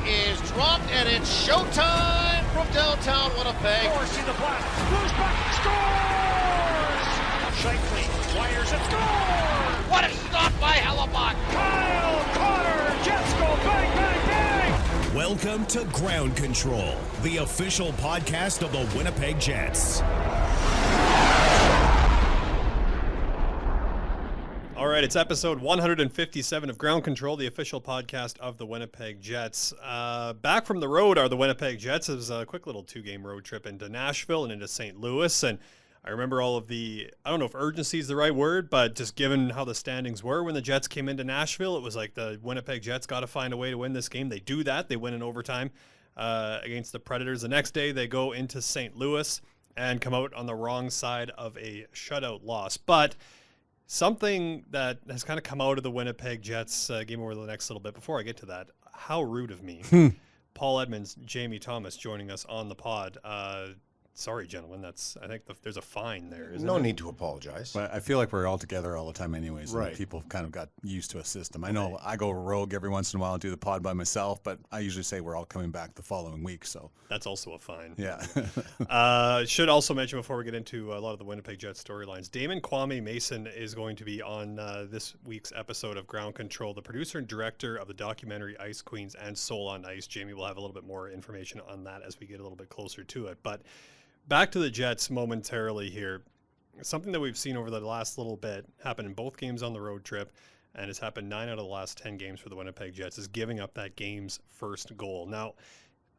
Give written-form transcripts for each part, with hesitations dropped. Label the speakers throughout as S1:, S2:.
S1: is dropped, and it's showtime from downtown Winnipeg.
S2: Forcing the blast, moves back, scores! Shifley wires and scores!
S1: What a stop by Hellebuck!
S2: Kyle Connor, Jets go bang, bang, bang!
S3: Welcome to Ground Control, the official podcast of the Winnipeg Jets.
S4: All right, it's episode 157 of Ground Control, the official podcast of the Winnipeg Jets. Back from the road are the Winnipeg Jets. It was a quick little two-game road trip into Nashville and into St. Louis. And I remember all of the, I don't know if urgency is the right word, but just given how the standings were when the Jets came into Nashville, it was like the Winnipeg Jets got to find a way to win this game. They do that. They win in overtime against the Predators. The next day, they go into St. Louis and come out on the wrong side of a shutout loss. But something that has kind of come out of the Winnipeg Jets game over the next little bit. Before I get to that, how rude of me. Paul Edmonds, Jamie Thomas joining us on the pod. Sorry, gentlemen. I think there's a fine there.
S5: No need to apologize.
S6: But I feel like we're all together all the time anyways.
S5: Right.
S6: And people kind of got used to a system. I know I go rogue every once in a while and do the pod by myself, but I usually say we're all coming back the following week. So
S4: that's also a fine.
S6: Yeah.
S4: Should also mention before we get into a lot of the Winnipeg Jets storylines, Kwame Mason is going to be on this week's episode of Ground Control, the producer and director of the documentary Ice Queens and Soul on Ice. Jamie will have a little bit more information on that as we get a little bit closer to it. But back to the Jets momentarily here. Something that we've seen over the last little bit happen in both games on the road trip, and has happened 9 out of the last 10 games for the Winnipeg Jets, is giving up that game's first goal. Now,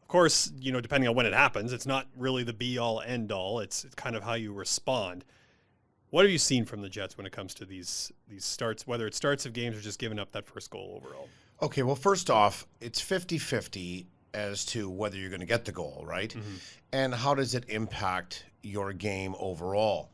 S4: of course, depending on when it happens, it's not really the be-all, end-all. It's kind of how you respond. What have you seen from the Jets when it comes to these starts, whether it's starts of games or just giving up that first goal overall?
S5: Okay, well, first off, it's 50-50 as to whether you're going to get the goal, right? Mm-hmm. And how does it impact your game overall?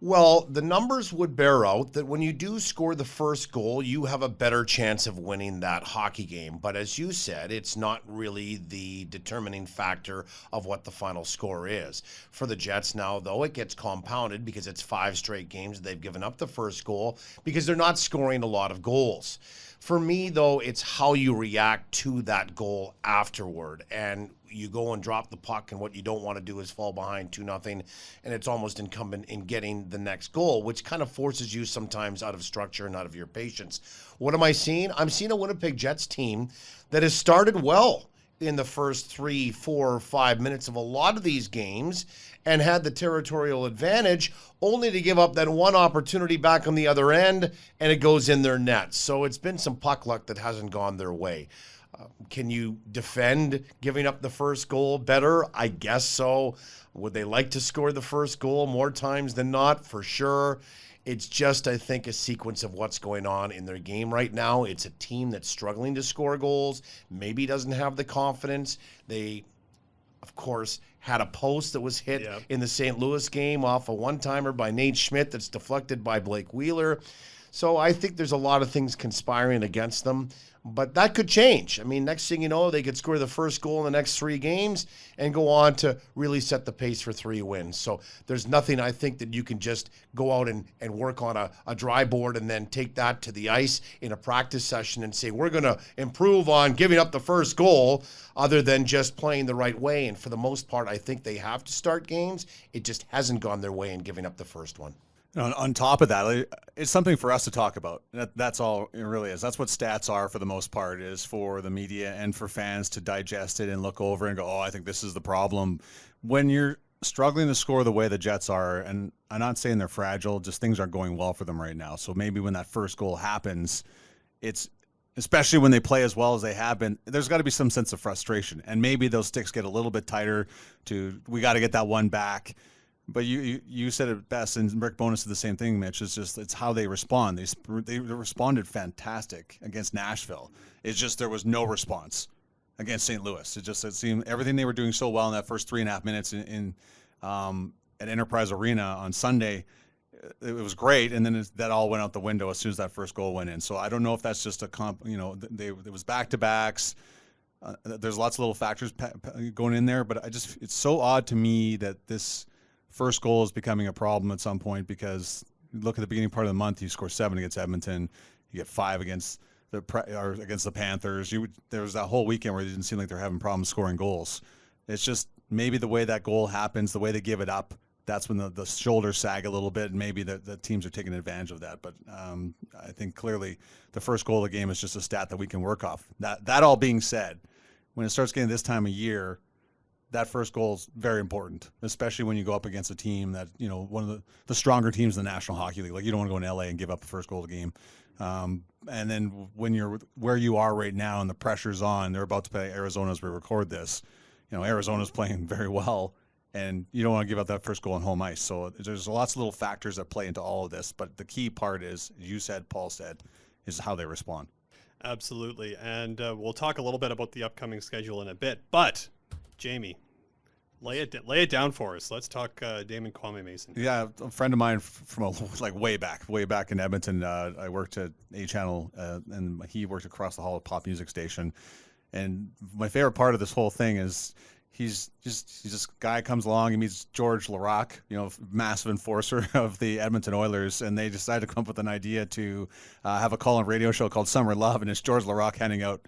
S5: Well, the numbers would bear out that when you do score the first goal, you have a better chance of winning that hockey game. But as you said, it's not really the determining factor of what the final score is. For the Jets now, though, it gets compounded because it's 5 straight games they've given up the first goal because they're not scoring a lot of goals. For me, though, it's how you react to that goal afterward. And you go and drop the puck, and what you don't want to do is fall behind 2-0, and it's almost incumbent in getting the next goal, which kind of forces you sometimes out of structure and out of your patience. What am I seeing? I'm seeing a Winnipeg Jets team that has started well in the first 3, 4, 5 minutes of a lot of these games and had the territorial advantage, only to give up that one opportunity back on the other end, and it goes in their net. So it's been some puck luck that hasn't gone their way. Can you defend giving up the first goal better? I guess so. Would they like to score the first goal more times than not? For sure. It's just, I think, a sequence of what's going on in their game right now. It's a team that's struggling to score goals, maybe doesn't have the confidence. They, of course, had a post that was hit in the St. Louis game off a one-timer by Nate Schmidt that's deflected by Blake Wheeler. So I think there's a lot of things conspiring against them, but that could change. I mean, next thing you know, they could score the first goal in the next 3 games and go on to really set the pace for 3 wins. So there's nothing, I think, that you can just go out and work on a dry board and then take that to the ice in a practice session and say, we're going to improve on giving up the first goal, other than just playing the right way. And for the most part, I think they have to start games. It just hasn't gone their way in giving up the first one.
S6: On top of that, it's something for us to talk about. That's all it really is. That's what stats are for the most part, is for the media and for fans to digest it and look over and go, oh, I think this is the problem. When you're struggling to score the way the Jets are, and I'm not saying they're fragile, just things aren't going well for them right now. So maybe when that first goal happens, it's, especially when they play as well as they have been, there's got to be some sense of frustration. And maybe those sticks get a little bit tighter we got to get that one back. But you said it best, and Rick Bowness did the same thing, Mitch. It's how they respond. They responded fantastic against Nashville. It's just there was no response against St. Louis. It seemed everything they were doing so well in that first 3.5 minutes at Enterprise Arena on Sunday. It was great, and then that all went out the window as soon as that first goal went in. So I don't know if that's just it was back-to-backs. There's lots of little factors going in there, but it's so odd to me that this first goal is becoming a problem at some point, because you look at the beginning part of the month, you score 7 against Edmonton, you get 5 against or against the Panthers. There was that whole weekend where it didn't seem like they're having problems scoring goals. It's just maybe the way that goal happens, the way they give it up, that's when the shoulders sag a little bit, and maybe the teams are taking advantage of that. But I think clearly the first goal of the game is just a stat that we can work off. That all being said, when it starts getting this time of year, that first goal is very important, especially when you go up against a team that, one of the stronger teams in the National Hockey League. Like, you don't want to go in LA and give up the first goal of the game. And then when you're where you are right now and the pressure's on, they're about to play Arizona as we record this. Arizona's playing very well, and you don't want to give up that first goal on home ice. So there's lots of little factors that play into all of this. But the key part is, you said, Paul said, is how they respond.
S4: Absolutely. And we'll talk a little bit about the upcoming schedule in a bit. But, Jamie, lay it down for us. Let's talk Damon Kwame Mason.
S6: Yeah, a friend of mine from way back in Edmonton. I worked at A Channel, and he worked across the hall at Pop Music Station. And my favorite part of this whole thing is he's this guy comes along, he meets George Laraque, massive enforcer of the Edmonton Oilers, and they decide to come up with an idea to have a call-in radio show called Summer Love, and it's George Laraque handing out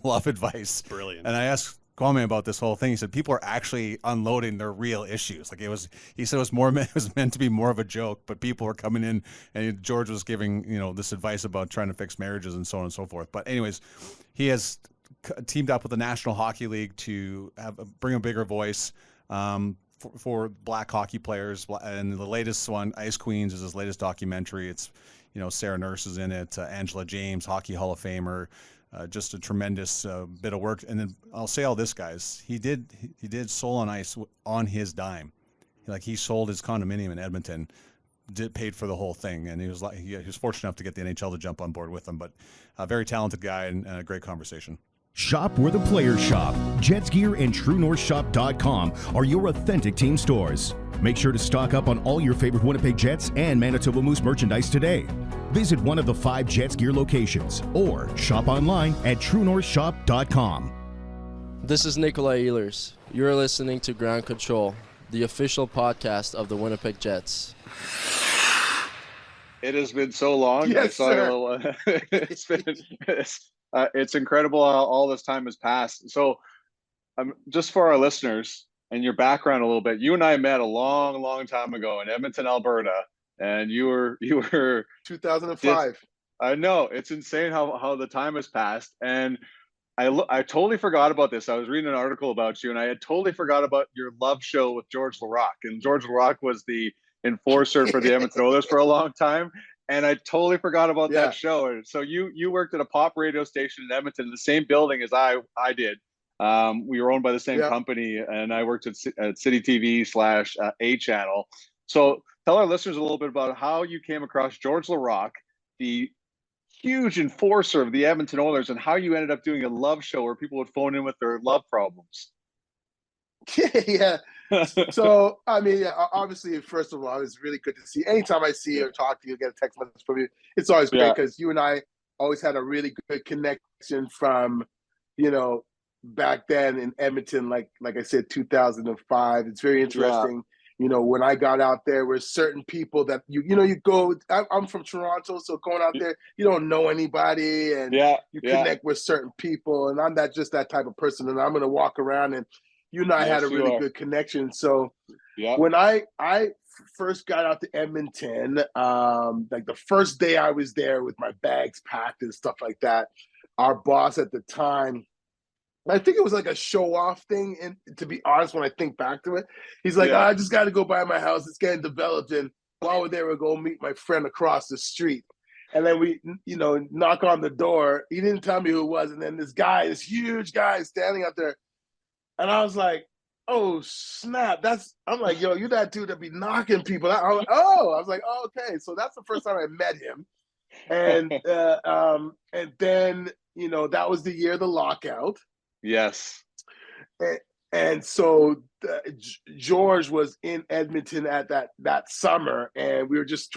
S6: love advice.
S4: Brilliant.
S6: And I asked Kwame about this whole thing. He said people are actually unloading their real issues. Like, he said it was meant to be more of a joke, but people were coming in, and George was giving this advice about trying to fix marriages and so on and so forth. But anyways, he has teamed up with the National Hockey League to bring a bigger voice for black hockey players. And the latest one, Ice Queens, is his latest documentary. It's, Sarah Nurse is in it, Angela James, Hockey Hall of Famer, just a tremendous bit of work. And then I'll say all this, guys. He did Soul on Ice on his dime. He sold his condominium in Edmonton, paid for the whole thing, and he was fortunate enough to get the NHL to jump on board with him. But a very talented guy and a great conversation.
S3: Shop where the players shop. Jets Gear and TrueNorthShop.com are your authentic team stores. Make sure to stock up on all your favorite Winnipeg Jets and Manitoba Moose merchandise today. Visit one of the 5 Jets Gear locations or shop online at TrueNorthShop.com.
S7: This is Nikolai Ehlers. You're listening to Ground Control, the official podcast of the Winnipeg Jets.
S8: It has been so long.
S9: Yes, sir.
S8: It's incredible how all this time has passed. So just for our listeners and your background a little bit, you and I met a long, long time ago in Edmonton, Alberta, and you were
S9: 2005.
S8: I know, it's insane how the time has passed. And I totally forgot about this. I was reading an article about you, and I had totally forgot about your love show with George Laraque. And George Laraque was the enforcer for the Edmonton Oilers for a long time. And I totally forgot about that show. And so you worked at a pop radio station in Edmonton in the same building as I did. We were owned by the same company, and I worked at City TV / A Channel. So tell our listeners a little bit about how you came across George Laraque, the huge enforcer of the Edmonton Oilers, and how you ended up doing a love show where people would phone in with their love problems.
S9: Yeah. So, obviously, first of all, it's really good to see. Anytime I see you or talk to you, get a text message from you, it's always great because you and I always had a really good connection from, back then in Edmonton, like I said, 2005. It's very interesting. When I got out there were certain people that you go, I'm from Toronto, so going out there, you don't know anybody, and you connect with certain people, and I'm just that type of person, and I'm going to walk around, and you and I had a really good connection. So when I first got out to Edmonton, like the first day I was there with my bags packed and stuff like that, our boss at the time, I think it was like a show-off thing, and to be honest, when I think back to it, he's like, I just got to go by my house. It's getting developed, and while we're there, we'll go meet my friend across the street. And then we, knock on the door. He didn't tell me who it was, and then this huge guy standing out there. And I was like, oh, snap. I'm like, yo, you that dude that be knocking people out. I was like, oh, okay. So that's the first time I met him. And then, that was the year of the lockout.
S8: Yes.
S9: And so George was in Edmonton at that summer, and we were just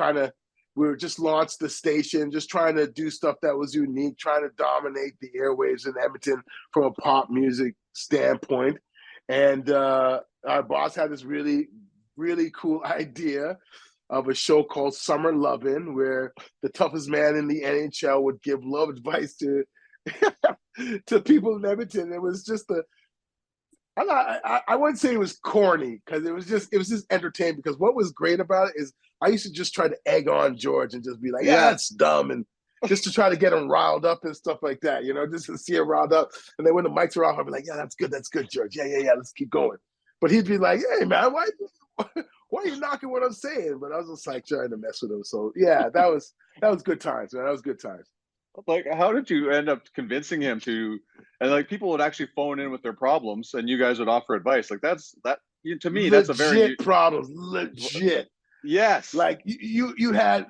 S9: launched the station, just trying to do stuff that was unique, trying to dominate the airwaves in Edmonton from a pop music standpoint. And our boss had this really, really cool idea of a show called Summer Lovin', where the toughest man in the NHL would give love advice to to people in Edmonton. It was just I wouldn't say it was corny, because it was just entertaining, because what was great about it is I used to just try to egg on George and just be like, yeah, that's dumb, and just to try to get him riled up and stuff like that, just to see him riled up. And then when the mics are off, I'd be like, yeah, that's good, George. Yeah, let's keep going. But he'd be like, hey, man, why are you knocking what I'm saying? But I was just like trying to mess with him. So yeah, that was good times, man. That was good times.
S8: Like, how did you end up convincing him to? And like, people would actually phone in with their problems, and you guys would offer advice. Like, that to me, that's a very
S9: legit problems. Legit.
S8: Yes.
S9: Like you had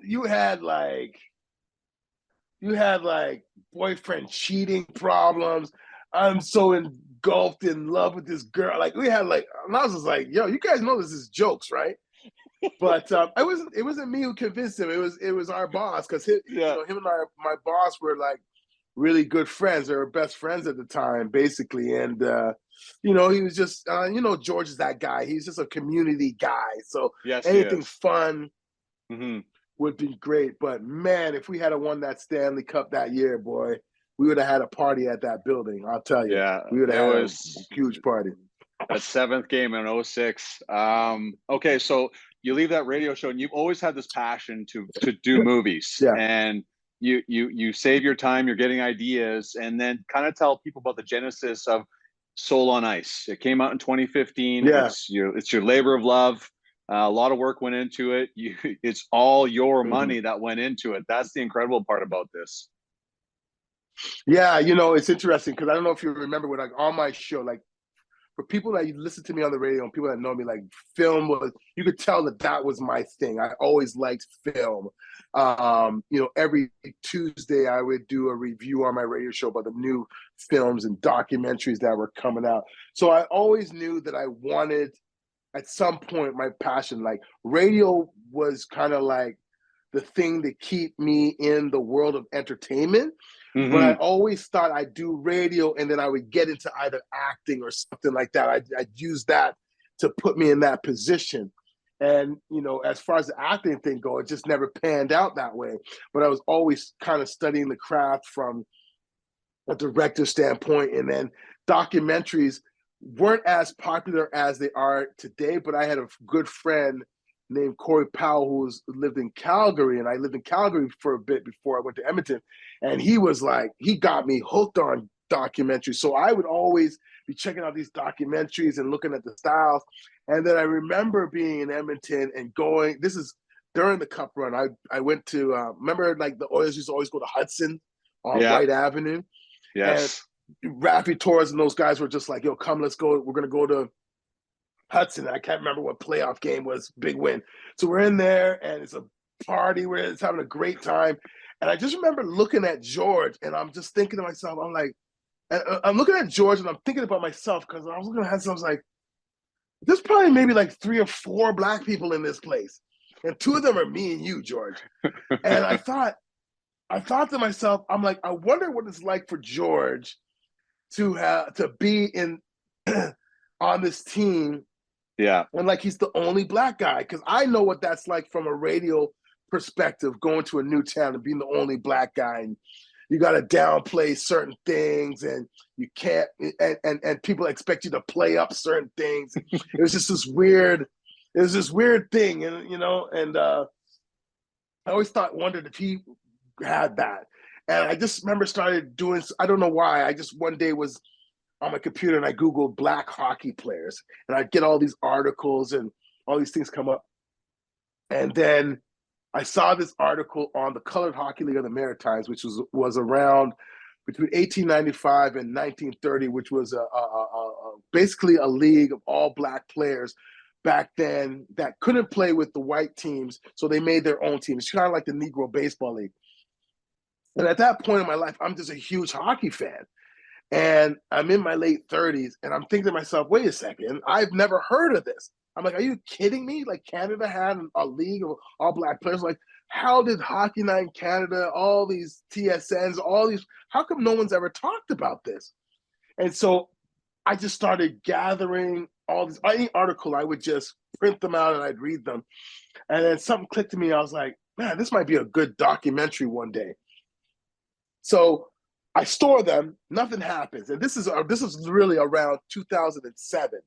S9: boyfriend cheating problems. I'm so engulfed in love with this girl. Like, we had like, and I was just like, yo, you guys know this is jokes, right? But it wasn't me who convinced him. It was our boss, because him and my boss were like really good friends. They were best friends at the time, basically. And he was just George is that guy. He's just a community guy. So anything fun would be great. But man, if we had won that Stanley Cup that year, boy, we would have had a party at that building. I'll tell you.
S8: Yeah,
S9: we would have had a huge party.
S8: That 7th game in 06. Okay, so you leave that radio show, and you've always had this passion to do movies.
S9: Yeah.
S8: And you save your time, you're getting ideas, and then kind of tell people about the genesis of Soul on Ice. It came out in 2015.
S9: Yeah.
S8: It's your labor of love. A lot of work went into it. It's all your money that went into it. That's the incredible part about this.
S9: Yeah, it's interesting, because I don't know if you remember when, like, on my show, like, for people that listen to me on the radio and people that know me, like, film was, you could tell that was my thing. I always liked film. Every Tuesday I would do a review on my radio show about the new films and documentaries that were coming out. So I always knew that I wanted, at some point, my passion, like, radio was kind of like the thing to keep me in the world of entertainment. But I always thought I'd do radio, and then I would get into either acting or something like that. I'd use that to put me in that position. And, as far as the acting thing goes, it just never panned out that way. But I was always kind of studying the craft from a director standpoint. And then documentaries weren't as popular as they are today, but I had a good friend named Corey Powell, who lived in Calgary, and I lived in Calgary for a bit before I went to Edmonton. And he got me hooked on documentaries. So I would always be checking out these documentaries and looking at the styles. And then I remember being in Edmonton and going, this is during the Cup run. I went to, remember, like, the Oilers used to always go to Hudson on Wright Avenue.
S8: Yes.
S9: And Raffy Torres and those guys were just like, yo, come, let's go. We're going to go to Hudson. I can't remember what playoff game was, big win. So we're in there, and it's a party. We're having a great time. And I just remember looking at George, and I'm just thinking to myself, I'm looking at George, and I'm thinking about myself, because I was looking at him, I was like, there's probably maybe like 3 or 4 Black people in this place, and 2 of them are me and you, George. And I thought to myself, I'm like, I wonder what it's like for George to be in on this team.
S8: Yeah.
S9: And like, he's the only Black guy, because I know what that's like from a radio perspective, going to a new town and being the only Black guy, and you got to downplay certain things, and you can't, and people expect you to play up certain things. It was just this weird thing, and I always wondered if he had that. And I just remember started doing, I don't know why, I just one day was on my computer and I Googled Black hockey players, and I'd get all these articles and all these things come up. And then I saw this article on the Colored Hockey League of the Maritimes, which was around between 1895 and 1930, which was basically a league of all Black players back then that couldn't play with the white teams, so they made their own team. It's kind of like the Negro Baseball League. And at that point in my life, I'm just a huge hockey fan. And I'm in my late 30s, and I'm thinking to myself, wait a second, I've never heard of this. I'm like, are you kidding me? Like, Canada had a league of all Black players. Like, how did Hockey Night in Canada, all these TSNs, how come no one's ever talked about this? And so I just started gathering all this, any article I would just print them out and I'd read them. And then something clicked to me. I was like, man, this might be a good documentary one day. So I store them. Nothing happens. And this is really around 2007.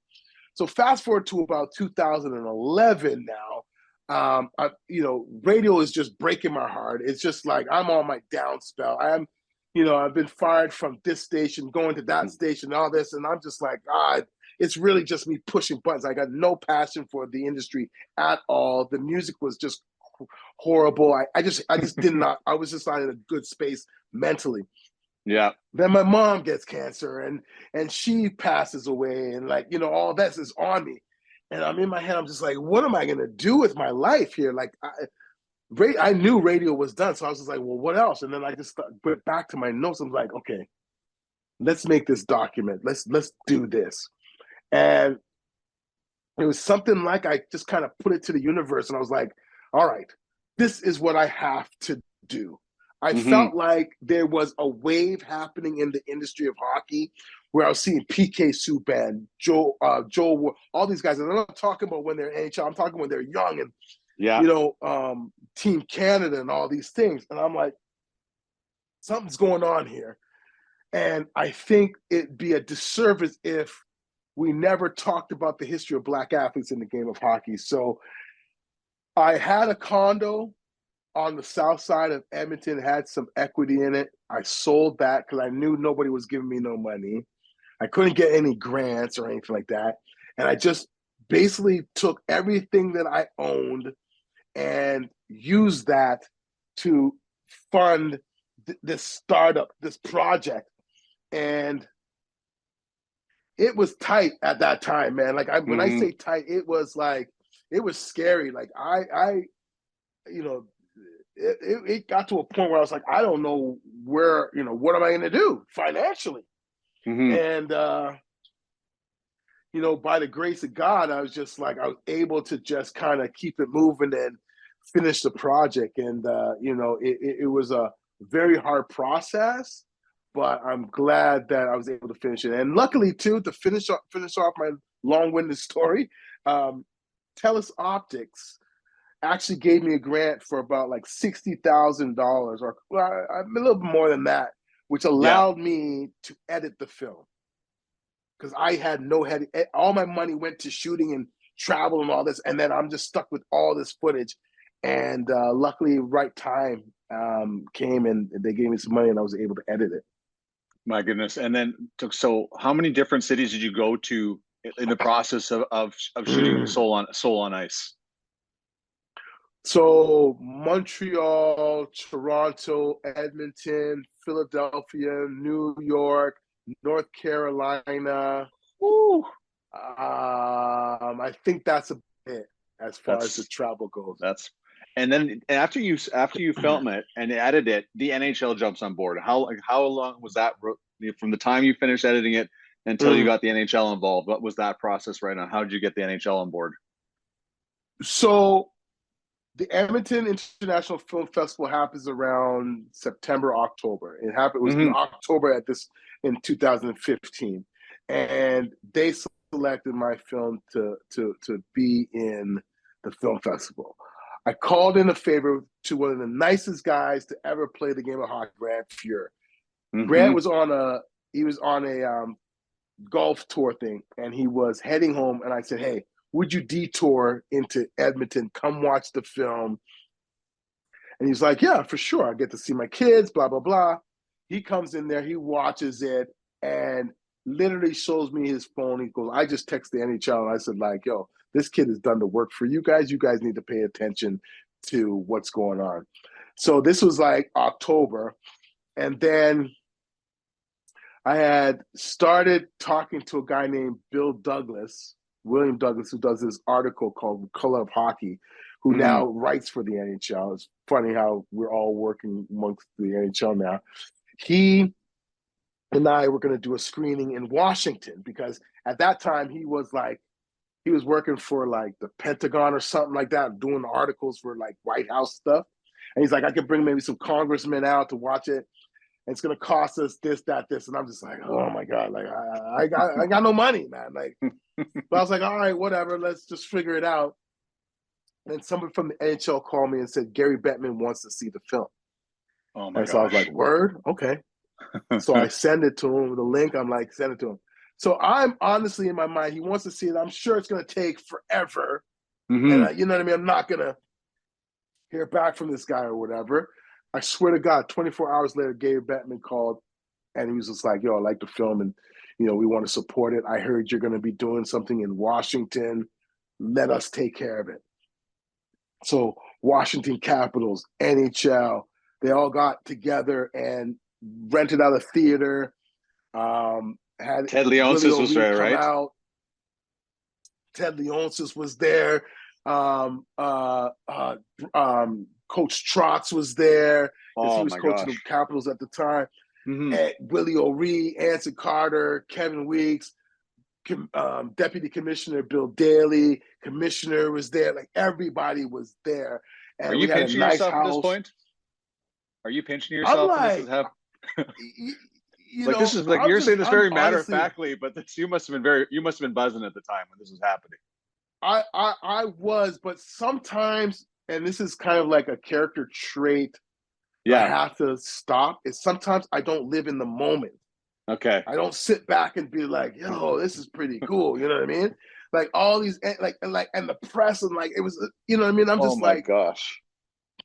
S9: So fast forward to about 2011 now. Radio is just breaking my heart. It's just like I'm on my down spell. I've been fired from this station, going to that station, all this, and I'm just like, God, it's really just me pushing buttons. I got no passion for the industry at all. The music was just horrible. I just did not. I was just not in a good space mentally.
S8: Yeah.
S9: Then my mom gets cancer, and she passes away, and all this is on me, and I'm in my head. I'm just like, what am I gonna do with my life here? Like, I knew radio was done, so I was just like, well, what else? And then I just went back to my notes. I'm like, okay, let's make this document. Let's do this. And it was something like I just kind of put it to the universe, and I was like, all right, this is what I have to do. I felt like there was a wave happening in the industry of hockey where I was seeing PK Subban, Joe, all these guys. And I'm not talking about when they're NHL. I'm talking when they're young and, Team Canada and all these things. And I'm like, something's going on here. And I think it'd be a disservice if we never talked about the history of Black athletes in the game of hockey. So I had a condo on the south side of Edmonton, had some equity in it. I sold that because I knew nobody was giving me no money. I couldn't get any grants or anything like that. And I just basically took everything that I owned and used that to fund this startup, this project. And it was tight at that time, man. Like when I say tight, it was scary. Like it got to a point where I was like, I don't know where, what am I going to do financially? And, by the grace of God, I was just like, I was able to just kind of keep it moving and finish the project. And, it was a very hard process, but I'm glad that I was able to finish it. And luckily too, to finish off my long-winded story, Telus Optics actually gave me a grant for about like $60,000 or a little bit more than that, which allowed me to edit the film. Because I had all my money went to shooting and travel and all this, and then I'm just stuck with all this footage. And luckily, right time came and they gave me some money, and I was able to edit it.
S8: My goodness! And then, so how many different cities did you go to in the process of shooting Soul on Ice?
S9: So Montreal, Toronto, Edmonton, Philadelphia, New York, North Carolina. Woo. I think that's a bit as far as the travel goes.
S8: And then after you film it and edit it, the NHL jumps on board. How long was that from the time you finished editing it until you got the NHL involved? What was that process right now? How did you get the NHL on board?
S9: So the Edmonton International Film Festival happens around September, October. It was in October in 2015. And they selected my film to be in the film festival. I called in a favor to one of the nicest guys to ever play the game of hockey, Grant Fuhr. Grant was on a golf tour thing, and he was heading home, and I said, hey, would you detour into Edmonton, come watch the film? And he's like, yeah, for sure. I get to see my kids, blah, blah, blah. He comes in there, he watches it, and literally shows me his phone. He goes, I just texted the NHL, and I said, like, yo, this kid has done the work for you guys. You guys need to pay attention to what's going on. So this was like October. And then I had started talking to a guy named William Douglas, who does this article called Color of Hockey, who now writes for the NHL. It's funny how we're all working amongst the NHL now. He and I were going to do a screening in Washington because at that time he was working for like the Pentagon or something like that, doing articles for like White House stuff. And he's like, I could bring maybe some congressmen out to watch it. And it's going to cost us this, that, this. And I'm just like, oh my God, like I got no money, man. Like, But I was like, all right, whatever, let's just figure it out. And somebody from the NHL called me and said, Gary Bettman wants to see the film.
S8: Oh my
S9: And
S8: gosh.
S9: so I was like, word? Okay. So I send it to him with a link. I'm like, send it to him. So I'm honestly in my mind, he wants to see it. I'm sure it's going to take forever.
S8: Mhm.
S9: And you know what I mean? I'm not going to hear back from this guy or whatever. I swear to God, 24 hours later, Gary Bettman called and he was just like, yo, I like the film and, you know, we want to support it. I heard you're going to be doing something in Washington. Let us take care of it. So Washington Capitals, NHL, they all got together and rented out a theater. Had
S8: Ted Leonsis was there, right?
S9: out. Ted Leonsis was there. Coach Trotz was there because he was coaching the Capitals at the time. Willie O'Ree, Anson Carter, Kevin Weeks, Deputy Commissioner Bill Daly, Commissioner was there. Like everybody was there. And
S8: are you pinching yourself at this point? Are you pinching yourself?
S9: I'm like,
S8: this is like
S9: know,
S8: this is like you're saying this very matter of
S9: honestly,
S8: factly, but this, you must have been buzzing at the time when this was happening.
S9: I was, but sometimes, and this is kind of like a character trait. I have to stop. Is sometimes I don't live in the moment.
S8: Okay.
S9: I don't sit back and be like, yo, this is pretty cool. You know what I mean? Like all these, and the press and like, it was, you know what I mean? I'm just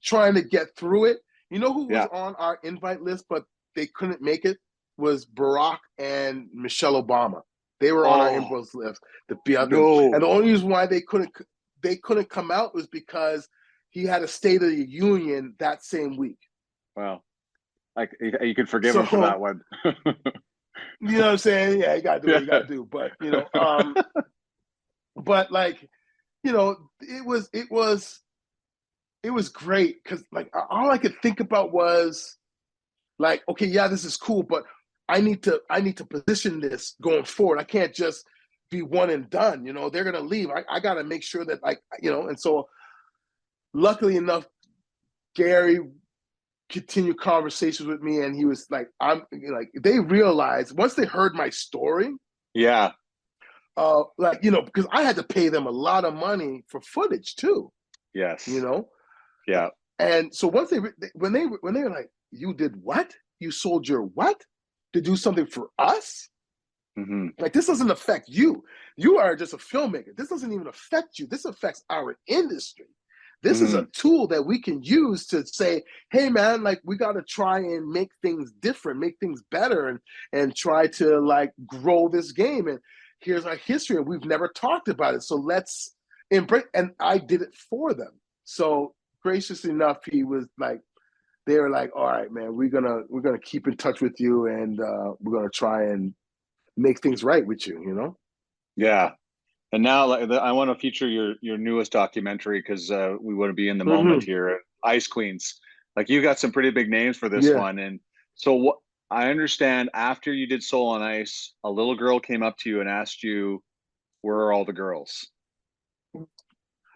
S9: trying to get through it. You know who was on our invite list, but they couldn't make it was Barack and Michelle Obama. They were on our invite list to be out there. And the only reason why they couldn't come out was because he had a State of the Union that same week.
S8: Wow. Like you could forgive him for that one.
S9: You know what I'm saying? Yeah, you gotta do what you gotta do. But you know, but like, you know, it was great because like all I could think about was like, okay, yeah, this is cool, but I need to position this going forward. I can't just be one and done. You know, they're gonna leave. I gotta make sure that like, you know, and so luckily enough, Gary continued conversations with me and he was like, they realized once they heard my story. Yeah. Like, you know, because I had to pay them a lot of money for footage too. Yes. You know? Yeah. And so once when they were like, you did what? You sold your what? To do something for us? Mm-hmm. Like, this doesn't affect you. You are just a filmmaker. This doesn't even affect you. This affects our industry. This is a tool that we can use to say, hey, man, like, we got to try and make things different, make things better, and try to, like, grow this game. And here's our history, and we've never talked about it. So let's embrace. And I did it for them. So graciously enough, he was like, they were like, all right, man, we're gonna keep in touch with you, and we're gonna try and make things right with you, you know? Yeah.
S8: And now I want to feature your newest documentary because we want to be in the moment here. Ice Queens. Like, you got some pretty big names for this one. And so what I understand, after you did Soul on Ice, a little girl came up to you and asked you, where are all the girls?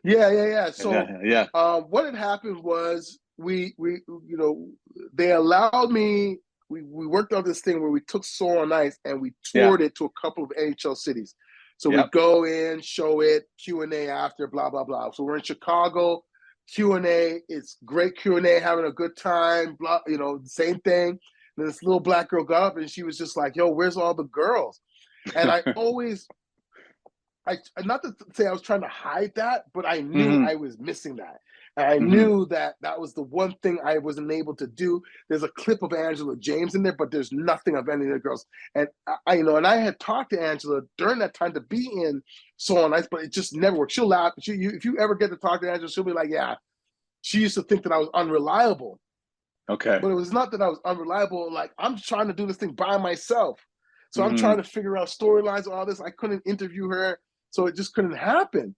S9: Yeah. So what had happened was we you know, they allowed me, we worked on this thing where we took Soul on Ice and we toured it to a couple of NHL cities. So we go in, show it, Q&A after, blah, blah, blah. So we're in Chicago, Q&A. It's great Q&A, having a good time, blah, you know, same thing. And this little black girl got up and she was just like, yo, where's all the girls? And I always, not to say I was trying to hide that, but I knew I was missing that. And I knew that was the one thing I wasn't able to do. There's a clip of Angela James in there, but there's nothing of any of the girls. And I had talked to Angela during that time to be in Soul on Ice, but it just never worked. She'll laugh. If you ever get to talk to Angela, she'll be like, yeah, she used to think that I was unreliable. Okay. But it was not that I was unreliable. Like, I'm trying to do this thing by myself. So I'm trying to figure out storylines, all this. I couldn't interview her, so it just couldn't happen.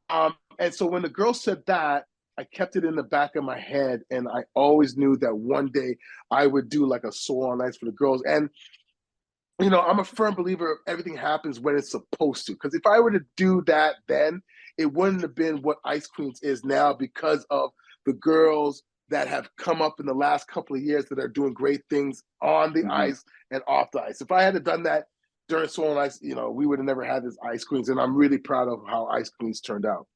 S9: And so when the girl said that, I kept it in the back of my head, and I always knew that one day I would do like a Soul on Ice for the girls. And, you know, I'm a firm believer of everything happens when it's supposed to. Because if I were to do that then, it wouldn't have been what Ice Queens is now because of the girls that have come up in the last couple of years that are doing great things on the ice and off the ice. If I had done that during Swollen Ice, we would have never had this Ice Queens, and I'm really proud of how Ice Queens turned out.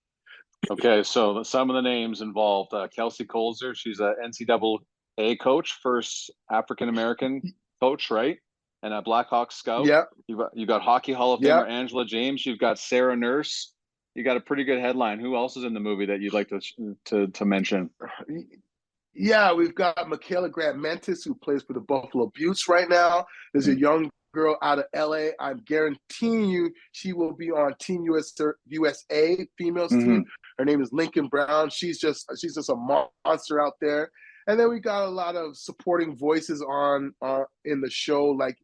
S8: Okay, so some of the names involved: Kelsey Colzer, she's a NCAA coach, first African American coach, right? And a Blackhawks scout.
S9: Yeah.
S8: You got Hockey Hall of
S9: Yeah.
S8: Famer Angela James. You've got Sarah Nurse. You got a pretty good headline. Who else is in the movie that you'd like to mention?
S9: Yeah, we've got Michaela Grant-Mentis, who plays for the Buffalo Beauts right now. There's a young girl out of LA. I'm guaranteeing you she will be on Team USA females team. Her name is Lincoln Brown. She's just a monster out there. And then we got a lot of supporting voices on in the show, like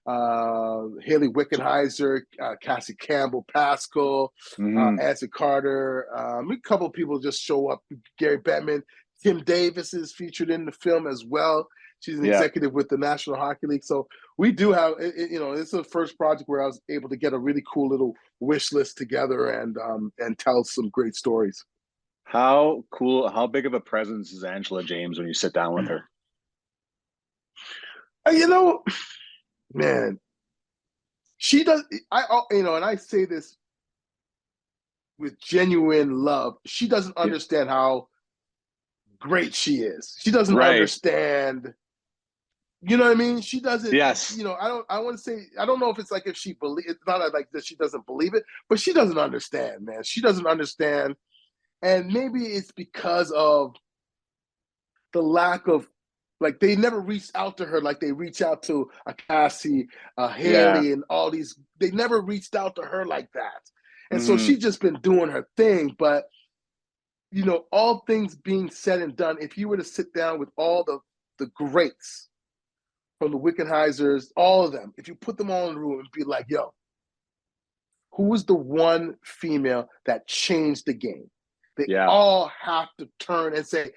S9: Haley Wickenheiser, Cassie Campbell, Pascal, Anson Carter. A couple of people just show up. Gary Bettman. Kim Davis is featured in the film as well. She's an executive with the National Hockey League. So we do have, it's the first project where I was able to get a really cool little wish list together and tell some great stories.
S8: How cool, how big of a presence is Angela James when you sit down with her?
S9: Man, she does, and I say this with genuine love. She doesn't understand how great she is. She doesn't understand. You know what I mean? She doesn't.
S8: Yes.
S9: I want to say, I don't know if it's like if she believe. It's not like that she doesn't believe it, but she doesn't understand, man. She doesn't understand, and maybe it's because of the lack of, like, they never reached out to her like they reach out to a Cassie, a Haley, and all these. They never reached out to her like that, and so she's just been doing her thing, but. All things being said and done, if you were to sit down with all the greats from the Wickenheisers, all of them, if you put them all in a room and be like, yo, who was the one female that changed the game? They all have to turn and say,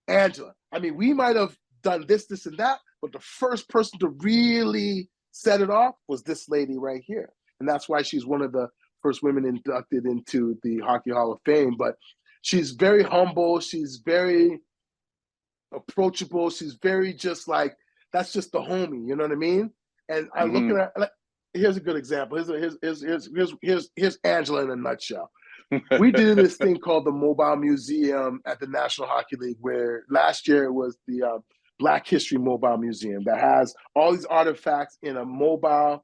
S9: Angela, I mean, we might have done this, and that, but the first person to really set it off was this lady right here. And that's why she's one of the first women inducted into the Hockey Hall of Fame. But she's very humble. She's very approachable. She's very just like, that's just the homie. You know what I mean? And I look at her, like, here's a good example. Here's Angela in a nutshell. We did this thing called the Mobile Museum at the National Hockey League, where last year it was the Black History Mobile Museum that has all these artifacts in a mobile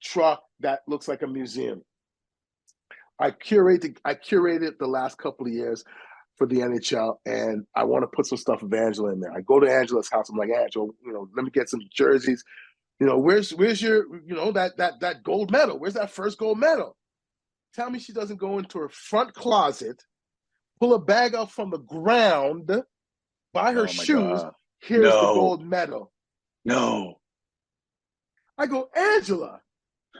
S9: truck that looks like a museum. I curated the last couple of years for the NHL, and I want to put some stuff of Angela in there. I go to Angela's house. I'm like, Angela, let me get some jerseys. Where's your, that gold medal? Where's that first gold medal? Tell me she doesn't go into her front closet, pull a bag out from the ground, buy her shoes. God. Here's the gold medal.
S8: No.
S9: I go, Angela.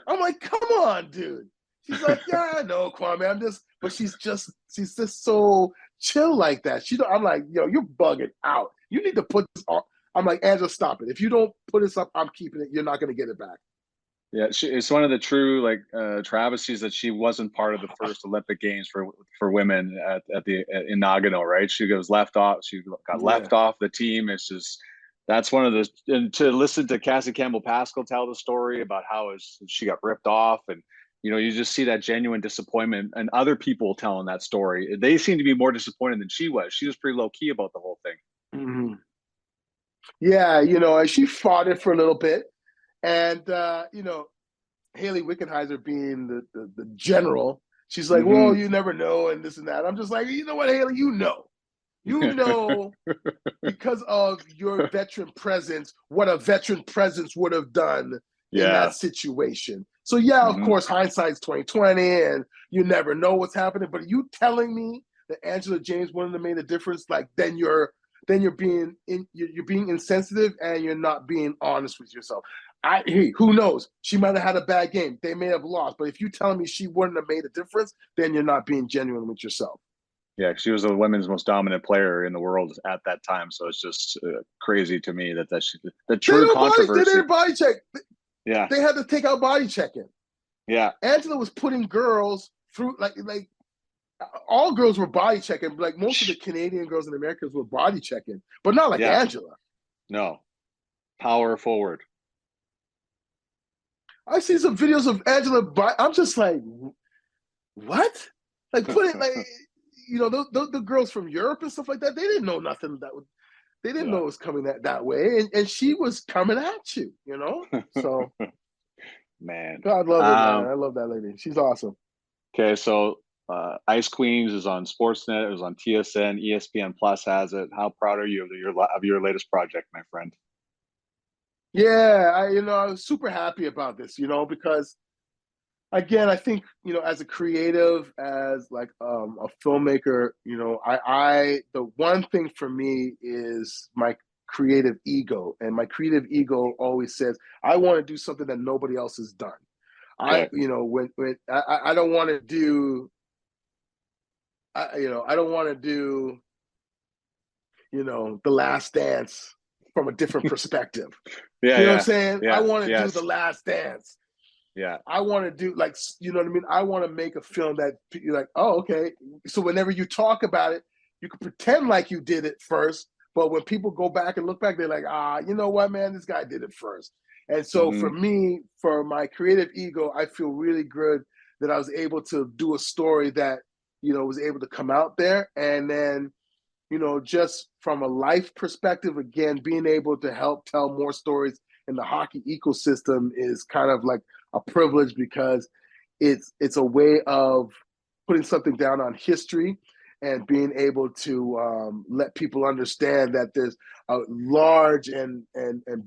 S9: I'm like, come on, dude. She's like, yeah, I know, Kwame. But she's just so chill like that. I'm like, yo, you're bugging out. You need to put this on. I'm like, Angela, stop it. If you don't put this up, I'm keeping it. You're not going to get it back.
S8: Yeah, it's one of the true travesties that she wasn't part of the first Olympic Games for women in Nagano, right? She goes left off. She got left off the team. It's just, that's one of the, and to listen to Cassie Campbell Pascal tell the story about how she got ripped off, and you just see that genuine disappointment, and other people telling that story. They seem to be more disappointed than she was. She was pretty low key about the whole thing.
S9: Mm-hmm. Yeah, she fought it for a little bit. And, Haley Wickenheiser being the general, she's like, well, you never know, and this and that. I'm just like, you know what, Haley, because of your veteran presence, what a veteran presence would have done in that situation. So, of course, hindsight's 20/20, and you never know what's happening. But you telling me that Angela James wouldn't have made a difference, like, then you're being insensitive, and you're not being honest with yourself. Who knows? She might have had a bad game. They may have lost. But if you tell me she wouldn't have made a difference, then you're not being genuine with yourself.
S8: Yeah, she was the women's most dominant player in the world at that time. So it's just crazy to me that the true controversy.
S9: They didn't body check.
S8: Yeah,
S9: they had to take out body checking.
S8: Yeah,
S9: Angela was putting girls through like all girls were body checking. Like most of the Canadian girls and Americans were body checking, but not like Angela.
S8: No, power forward.
S9: I see some videos of Angela. I'm just like, what? Like, put it like, the girls from Europe and stuff like that. They didn't know nothing they didn't know it was coming that way, and she was coming at you, So,
S8: man,
S9: God love her, man. I love that lady. She's awesome.
S8: Okay, so Ice Queens is on Sportsnet. It was on TSN. ESPN Plus has it. How proud are you of your latest project, my friend?
S9: Yeah, I was super happy about this, because again, I think, as a creative, as like a filmmaker, the one thing for me is my creative ego, and my creative ego always says, I want to do something that nobody else has done.
S8: Okay.
S9: I don't want to do, I don't want to do, The Last Dance from a different perspective.
S8: Yeah,
S9: you know what I'm saying?
S8: Yeah,
S9: I want to do The Last Dance.
S8: Yeah.
S9: I want to do, like, you know what I mean? I want to make a film that you're like, oh, okay. So whenever you talk about it, you can pretend like you did it first, but when people go back and look back, they're like, you know what, man, this guy did it first. And so for me, for my creative ego, I feel really good that I was able to do a story that, was able to come out there. And then, just from a life perspective, again, being able to help tell more stories in the hockey ecosystem is kind of like a privilege, because it's a way of putting something down on history and being able to let people understand that there's a large and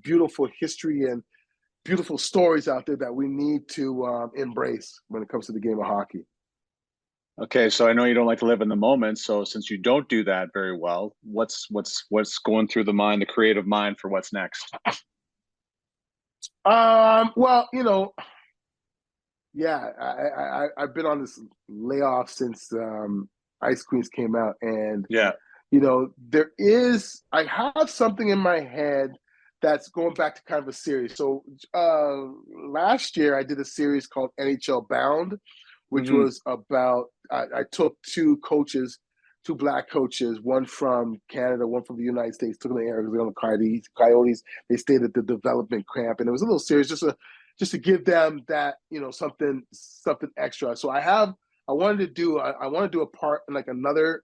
S9: beautiful history and beautiful stories out there that we need to embrace when it comes to the game of hockey.
S8: Okay, so I know you don't like to live in the moment. So since you don't do that very well, what's going through the creative mind for what's next?
S9: Well, I've been on this layoff since Ice Queens came out, and I have something in my head that's going back to kind of a series. So last year I did a series called NHL Bound, which was about, I took two Black coaches, one from Canada, one from the United States, took them to Arizona Coyotes. They stayed at the development camp, and it was a little series just to give them that, something extra. So I want to do a part in like another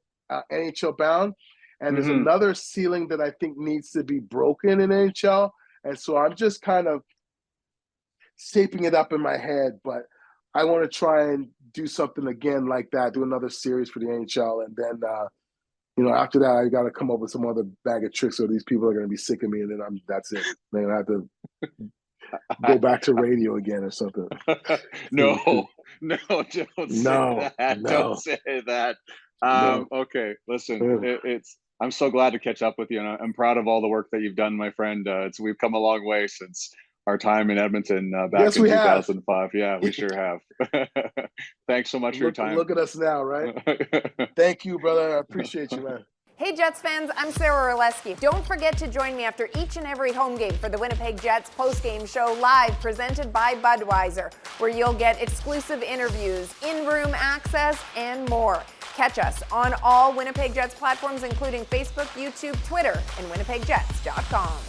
S9: NHL Bound, and there's another ceiling that I think needs to be broken in NHL, and so I'm just kind of shaping it up in my head, but I want to try and do something again like that, do another series for the NHL, and then after that, I got to come up with some other bag of tricks, or these people are going to be sick of me, and then that's it. Then I have to go back to radio again or something.
S8: No, don't say that. Don't say that. Okay, listen, I'm so glad to catch up with you, and I'm proud of all the work that you've done, my friend. We've come a long way since our time in Edmonton back in 2005. Yeah, we sure have. Thanks so much for your time.
S9: Look at us now, right? Thank you, brother. I appreciate you, man.
S10: Hey Jets fans, I'm Sarah Orleski. Don't forget to join me after each and every home game for the Winnipeg Jets post-game show live presented by Budweiser, where you'll get exclusive interviews, in-room access, and more. Catch us on all Winnipeg Jets platforms, including Facebook, YouTube, Twitter, and winnipegjets.com.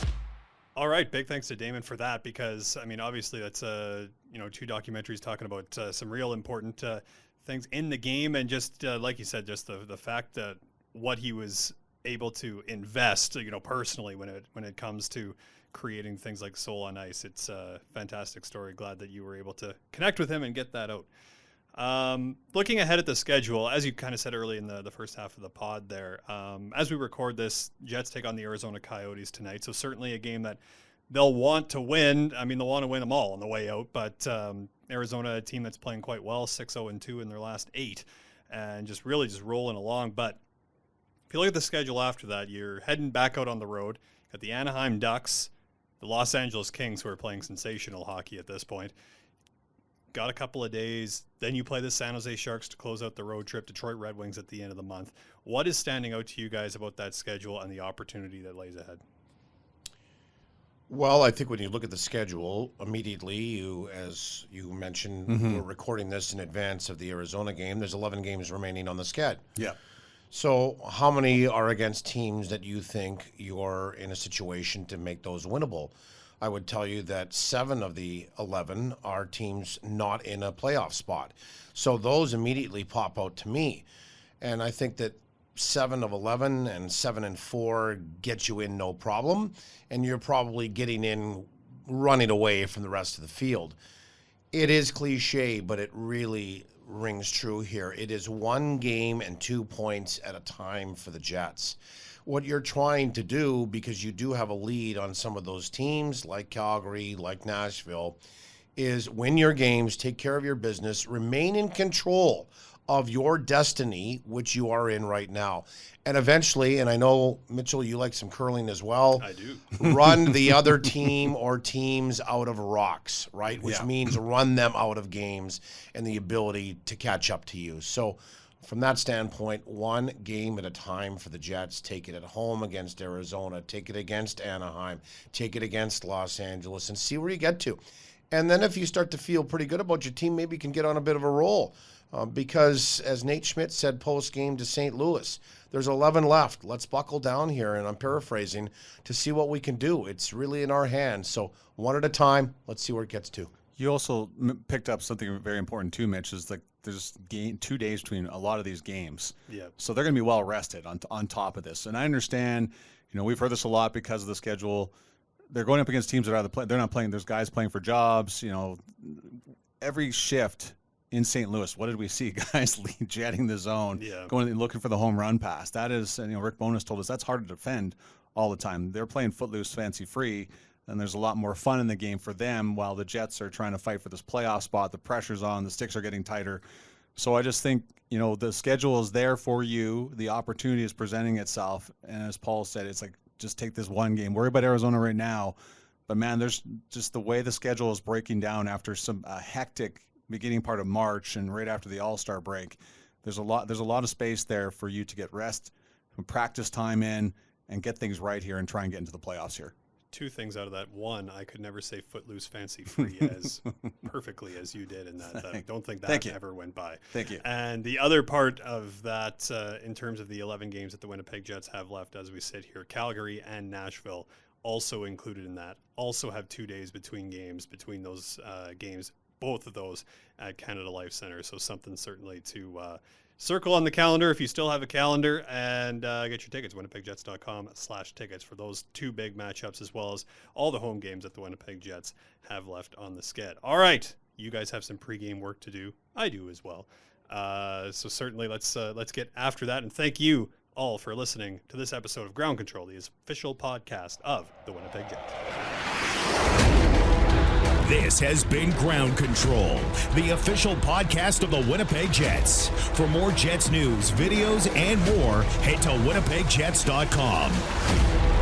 S4: All right, big thanks to Damon for that, because I mean, obviously that's two documentaries talking about some real important things in the game, and just like you said, just the fact that what he was able to invest, personally when it comes to creating things like Soul on Ice. It's a fantastic story. Glad that you were able to connect with him and get that out. Looking ahead at the schedule, as you kind of said early in the first half of the pod there, as we record this, Jets take on the Arizona Coyotes tonight. So certainly a game that they'll want to win. I mean, they'll want to win them all on the way out, but Arizona, a team that's playing quite well, 6-0-2 in their last 8, and just rolling along. But if you look at the schedule after that, you're heading back out on the road. Got the Anaheim Ducks, the Los Angeles Kings, who are playing sensational hockey at this point. Got a couple of days. Then you play the San Jose Sharks to close out the road trip, Detroit Red Wings at the end of the month. What is standing out to you guys about that schedule and the opportunity that lays ahead?
S5: Well, I think when you look at the schedule, immediately, as you mentioned, we're recording this in advance of the Arizona game. There's 11 games remaining on the sched.
S6: Yeah.
S5: So how many are against teams that you think you're in a situation to make those winnable? I would tell you that 7 of the 11 are teams not in a playoff spot. So those immediately pop out to me. And I think that 7 of 11 and 7 and 4 get you in no problem. And you're probably getting in running away from the rest of the field. It is cliche, but it really rings true here. It is 1 game and 2 points at a time for the Jets. What you're trying to do, because you do have a lead on some of those teams like Calgary, like Nashville, is win your games, take care of your business, remain in control of your destiny, which you are in right now. And eventually, and I know, Mitchell, you like some curling as well.
S4: I do.
S5: Run the other team or teams out of rocks, right? Which means run them out of games and the ability to catch up to you. So from that standpoint, 1 game at a time for the Jets. Take it at home against Arizona. Take it against Anaheim. Take it against Los Angeles and see where you get to. And then if you start to feel pretty good about your team, maybe you can get on a bit of a roll. Because, as Nate Schmidt said post-game to St. Louis, there's 11 left. Let's buckle down here, and I'm paraphrasing, to see what we can do. It's really in our hands. So 1 at a time, let's see where it gets to.
S6: You also picked up something very important too, Mitch, is like there's 2 days between a lot of these games.
S4: Yeah.
S6: So they're going to be well rested on top of this. And I understand, we've heard this a lot because of the schedule. They're going up against teams that are they're not playing. There's guys playing for jobs. Every shift in St. Louis, what did we see? Guys jetting the zone, going and looking for the home run pass. That is, Rick Bowness told us that's hard to defend all the time. They're playing footloose, fancy free, and there's a lot more fun in the game for them while the Jets are trying to fight for this playoff spot. The pressure's on, the sticks are getting tighter. So I just think, the schedule is there for you. The opportunity is presenting itself. And as Paul said, it's like, just take this 1 game. Worry about Arizona right now. But man, there's just the way the schedule is breaking down after some hectic beginning part of March and right after the All-Star break. There's a lot of space there for you to get rest, practice time in, and get things right here and try and get into the playoffs here.
S4: 2 things out of that. 1, I could never say footloose, fancy free as perfectly as you did in that. I don't think that ever went by.
S6: Thank you.
S4: And the other part of that, in terms of the 11 games that the Winnipeg Jets have left as we sit here, Calgary and Nashville also included in that, also have 2 days between games, between those games, both of those at Canada Life Center. So something certainly to circle on the calendar if you still have a calendar, and get your tickets, winnipegjets.com/tickets for those 2 big matchups, as well as all the home games that the Winnipeg Jets have left on the sked. All right, you guys have some pregame work to do. I do as well. So certainly let's get after that. And thank you all for listening to this episode of Ground Control, the official podcast of the Winnipeg Jets.
S3: This has been Ground Control, the official podcast of the Winnipeg Jets. For more Jets news, videos, and more, head to winnipegjets.com.